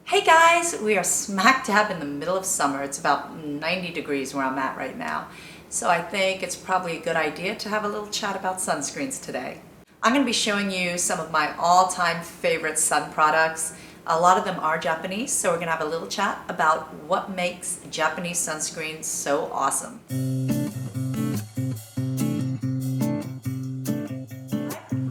Hey guys, we are smack dab in the middle of summer. It's about 90 degrees where I'm at right now. So I think it's probably a good idea to have a little chat about sunscreens today. I'm going to be showing you some of my all-time favorite sun products. A lot of them are Japanese, so we're going to have a little chat about what makes Japanese sunscreens so awesome.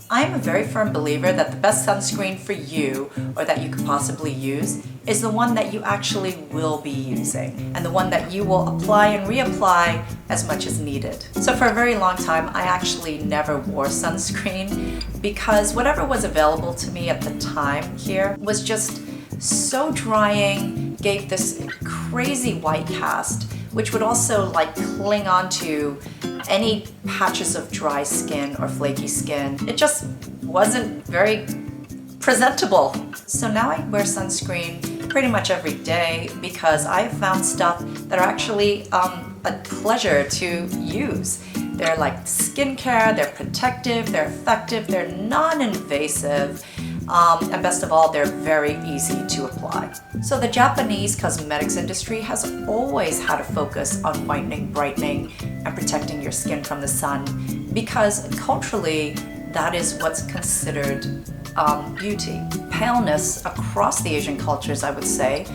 I'm a very firm believer that the best sunscreen for you, or that you could possibly use, is the one that you actually will be using, and the one that you will apply and reapply as much as needed. So for a very long time, I actually never wore sunscreen because whatever was available to me at the time here was just so drying, gave this crazy white cast, which would also cling onto any patches of dry skin or flaky skin. It just wasn't very presentable. So now I wear sunscreen pretty much every day because I've found stuff that are actually a pleasure to use. They're like skincare, they're protective, they're effective, they're non-invasive, and best of all, they're very easy to apply. So the Japanese cosmetics industry has always had a focus on whitening, brightening, and protecting your skin from the sun because culturally, that is what's considered beauty. Paleness across the Asian cultures, I would say,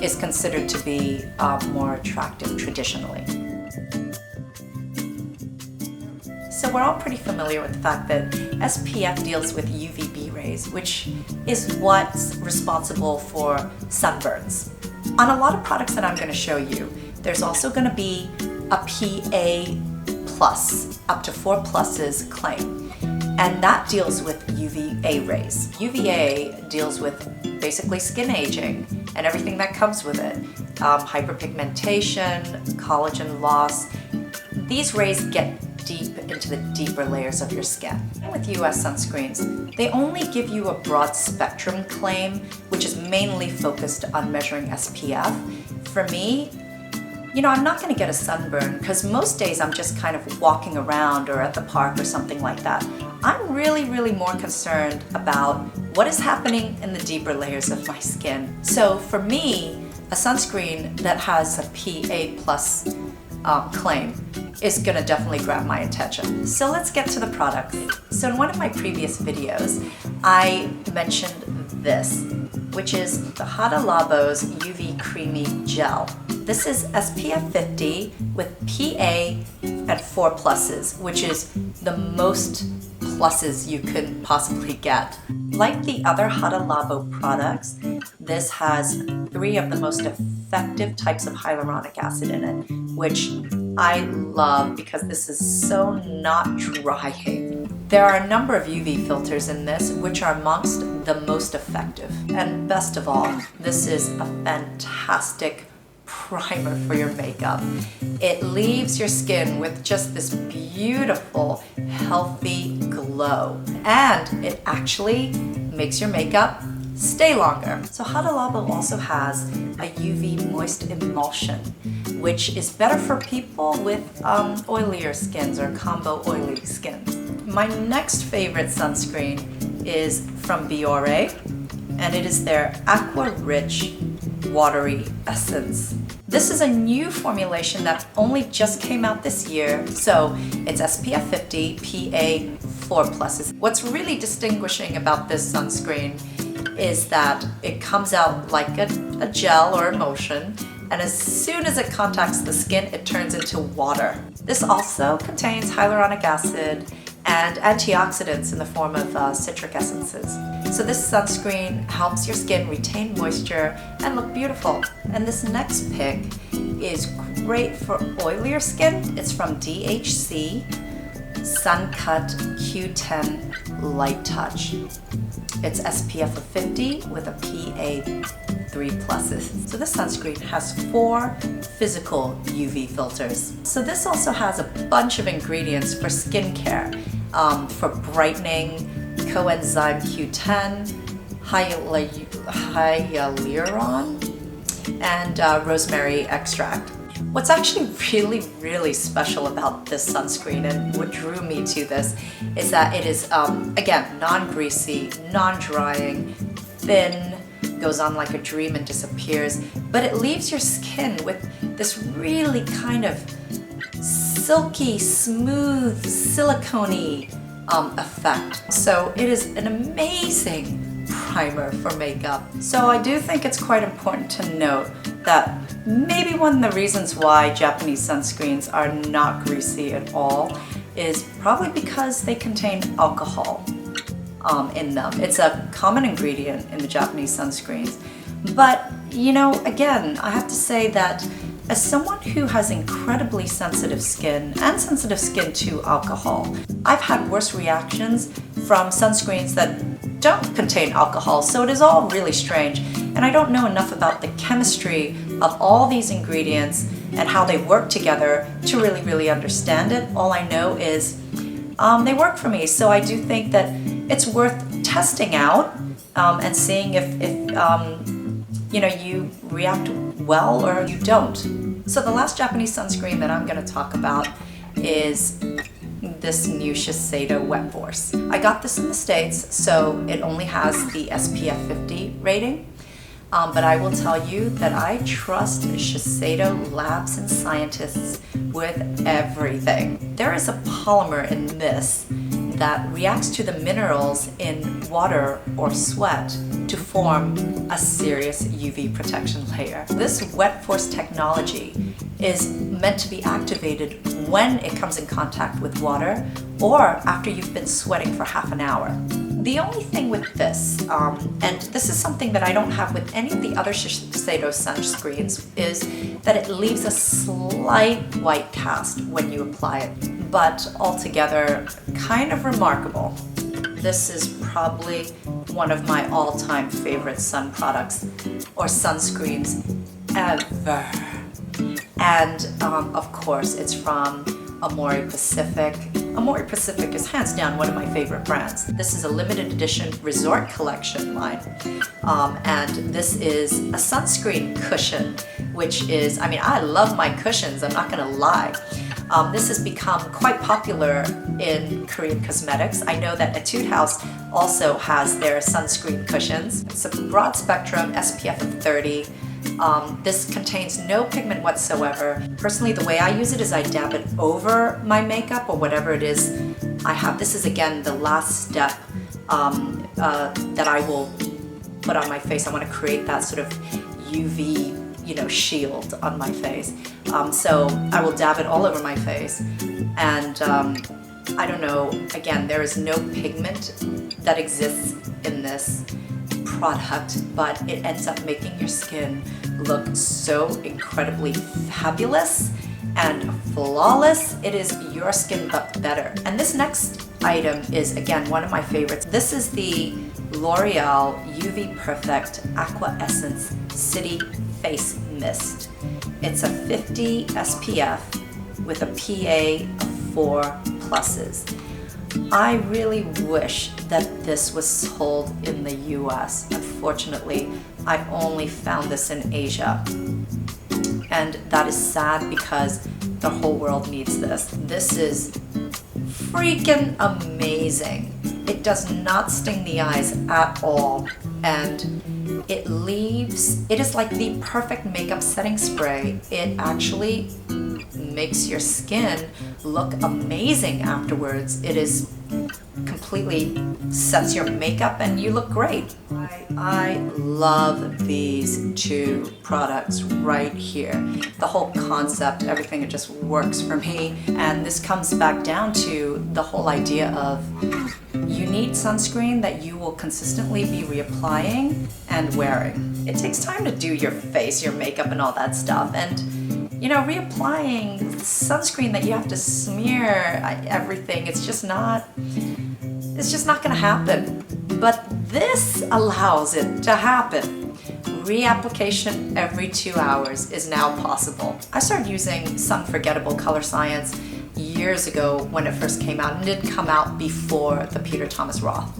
is considered to be more attractive traditionally. So we're all pretty familiar with the fact that SPF deals with UVB rays, which is what's responsible for sunburns. On a lot of products that I'm going to show you, there's also going to be a PA+, up to 4 pluses claim, and that deals with UVA rays. UVA deals with basically skin aging and everything that comes with it. Hyperpigmentation, collagen loss. These rays get deep into the deeper layers of your skin. With US sunscreens, they only give you a broad spectrum claim, which is mainly focused on measuring SPF. For me, I'm not going to get a sunburn because most days I'm just kind of walking around or at the park or something like that. I'm really more concerned about what is happening in the deeper layers of my skin. So for me, a sunscreen that has a PA+ claim is going to definitely grab my attention. So let's get to the products. So in one of my previous videos, I mentioned this, which is the Hata Lavos UV Creamy Gel. This is SPF 50 with PA and 4 pluses, which is the most pluses you could possibly get. Like the other Hata Lavos products, this has 3 of the most effective types of hyaluronic acid in it, which I love because this is so not drying. There are a number of UV filters in this, which are amongst the most effective. And best of all, this is a fantastic primer for your makeup. It leaves your skin with just this beautiful, healthy glow. And it actually makes your makeup stay longer. So Hata Lavos also has a UV moist emulsion, which is better for people with oilier skins or combo oily skins. My next favorite sunscreen is from Biore, and it is their Aqua Rich Watery Essence. This is a new formulation that only just came out this year, so it's SPF 50, PA 4 pluses. What's really distinguishing about this sunscreen is that it comes out like a gel or emulsion, and as soon as it contacts the skin, it turns into water. This also contains hyaluronic acid and antioxidants in the form of citric essences. So this sunscreen helps your skin retain moisture and look beautiful. And this next pick is great for oilier skin. It's from DHC Sun Cut Q10 Light Touch. It's SPF of 50 with a PA 3 pluses. So this sunscreen has 4 physical UV filters. So this also has a bunch of ingredients for skincare, for brightening, coenzyme Q10, hyaluron, and rosemary extract. What's actually really special about this sunscreen and what drew me to this is that it is, again, non-greasy, non-drying, thin, goes on like a dream and disappears, but it leaves your skin with this really kind of silky, smooth, silicone-y effect. So it is an amazing primer for makeup. So I do think it's quite important to note that maybe one of the reasons why Japanese sunscreens are not greasy at all is probably because they contain alcohol in them. It's a common ingredient in the Japanese sunscreens. But, you know, again, I have to say that as someone who has incredibly sensitive skin and sensitive skin to alcohol, I've had worse reactions from sunscreens that don't contain alcohol, so it is all really strange. And I don't know enough about the chemistry of all these ingredients and how they work together to really understand it. All I know is they work for me, so I do think that it's worth testing out and seeing if you know, you react well or you don't. So the last Japanese sunscreen that I'm going to talk about is this new Shiseido Wet Force. I got this in the States, so it only has the SPF 50 rating. But I will tell you that I trust Shiseido labs and scientists with everything. There is a polymer in this that reacts to the minerals in water or sweat to form a serious UV protection layer. This Wet Force technology is meant to be activated when it comes in contact with water or after you've been sweating for half an hour. The only thing with this, and this is something that I don't have with any of the other Shiseido sunscreens, is that it leaves a slight white cast when you apply it, but altogether kind of remarkable. This is probably one of my all-time favorite sun products or sunscreens ever. And of course, it's from Amore Pacific. Amore Pacific is hands down one of my favorite brands. This is a limited edition resort collection line. And this is a sunscreen cushion, which is, I mean, I love my cushions, I'm not gonna lie. This has become quite popular in Korean cosmetics. I know that Etude House also has their sunscreen cushions. It's a broad spectrum, SPF of 30. This contains no pigment whatsoever. Personally, the way I use it is I dab it over my makeup or whatever it is I have. This is, again, the last step that I will put on my face. I want to create that sort of UV, you know, shield on my face. So I will dab it all over my face. And I don't know, again, there is no pigment that exists in this product, but it ends up making your skin look so incredibly fabulous and flawless. It is your skin but better. And this next item is, again, one of my favorites. This is the L'Oreal UV Perfect Aqua Essence City Face Mist. It's a 50 SPF with a PA of 4 pluses. I really wish that this was sold in the US. Unfortunately, I only found this in Asia. And that is sad because the whole world needs this. This is freaking amazing. It does not sting the eyes at all. And it is like the perfect makeup setting spray. It actually makes your skin look amazing afterwards. It is completely sets your makeup and you look great. I love these two products right here. The whole concept, everything, it just works for me. And this comes back down to the whole idea of you need sunscreen that you will consistently be reapplying and wearing. It takes time to do your face, your makeup, and all that stuff. And you know, reapplying sunscreen that you have to smear everything, it's just not gonna happen. But this allows it to happen. Reapplication every 2 hours is now possible. I started using Sunforgettable Color Science years ago when it first came out, and it did come out before the Peter Thomas Roth.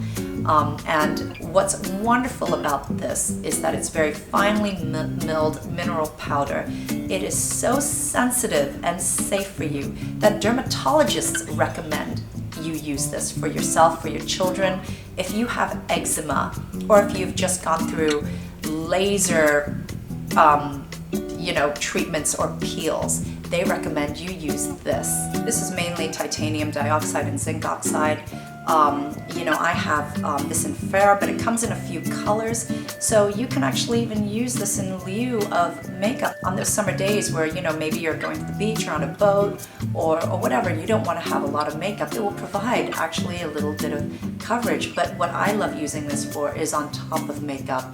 And what's wonderful about this is that it's very finely milled mineral powder. It is so sensitive and safe for you that dermatologists recommend you use this for yourself, for your children. If you have eczema, or if you've just gone through laser treatments or peels, they recommend you use this. This is mainly titanium dioxide and zinc oxide. I have this in fair, but it comes in a few colors, so you can actually even use this in lieu of makeup on those summer days where, maybe you're going to the beach or on a boat or whatever, and you don't want to have a lot of makeup. It will provide actually a little bit of coverage, but what I love using this for is on top of makeup.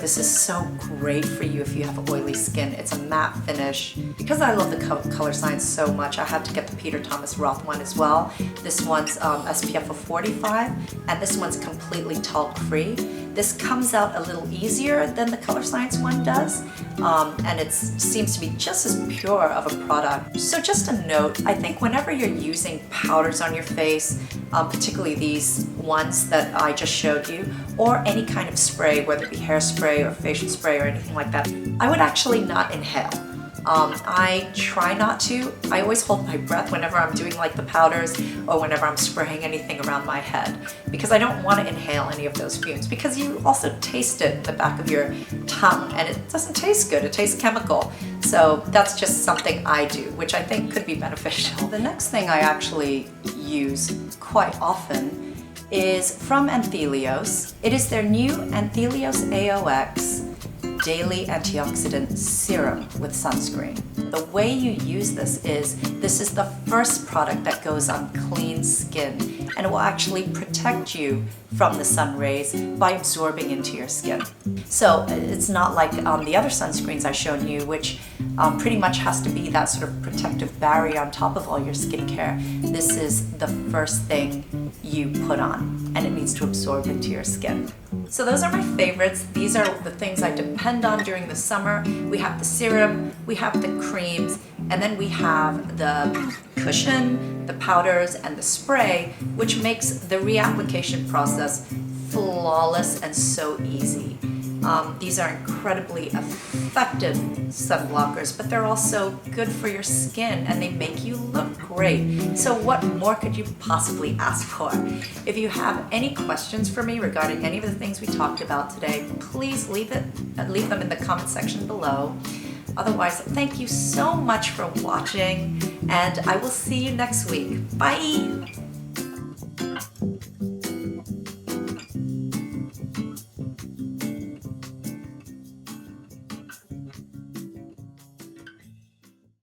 This is so great for you if you have oily skin. It's a matte finish. Because I love the color science so much, I had to get the Peter Thomas Roth one as well. This one's SPF of 45, and this one's completely talc-free. This comes out a little easier than the color science one does, and it seems to be just as pure of a product. So just a note, I think whenever you're using powders on your face, particularly these ones that I just showed you, or any kind of spray, whether it be hairspray or facial spray or anything like that, I would actually not inhale. I try not to. I always hold my breath whenever I'm doing like the powders or whenever I'm spraying anything around my head, because I don't want to inhale any of those fumes, because you also taste it in the back of your tongue and it doesn't taste good. It tastes chemical. So that's just something I do, which I think could be beneficial. The next thing I actually use quite often is from Anthelios. It is their new Anthelios AOX Daily Antioxidant Serum with Sunscreen. The way you use this is the first product that goes on clean skin, and it will actually protect you from the sun rays by absorbing into your skin. So it's not like the other sunscreens I've shown you, which pretty much has to be that sort of protective barrier on top of all your skincare. This is the first thing you put on, and it needs to absorb into your skin. So those are my favorites. These are the things I depend on during the summer. We have the serum, we have the creams, and then we have the cushion, the powders, and the spray, which makes the reapplication process flawless and so easy. These are incredibly effective sun blockers, but they're also good for your skin and they make you look great. So what more could you possibly ask for? If you have any questions for me regarding any of the things we talked about today, please leave them in the comment section below. Otherwise, thank you so much for watching, and I will see you next week. Bye!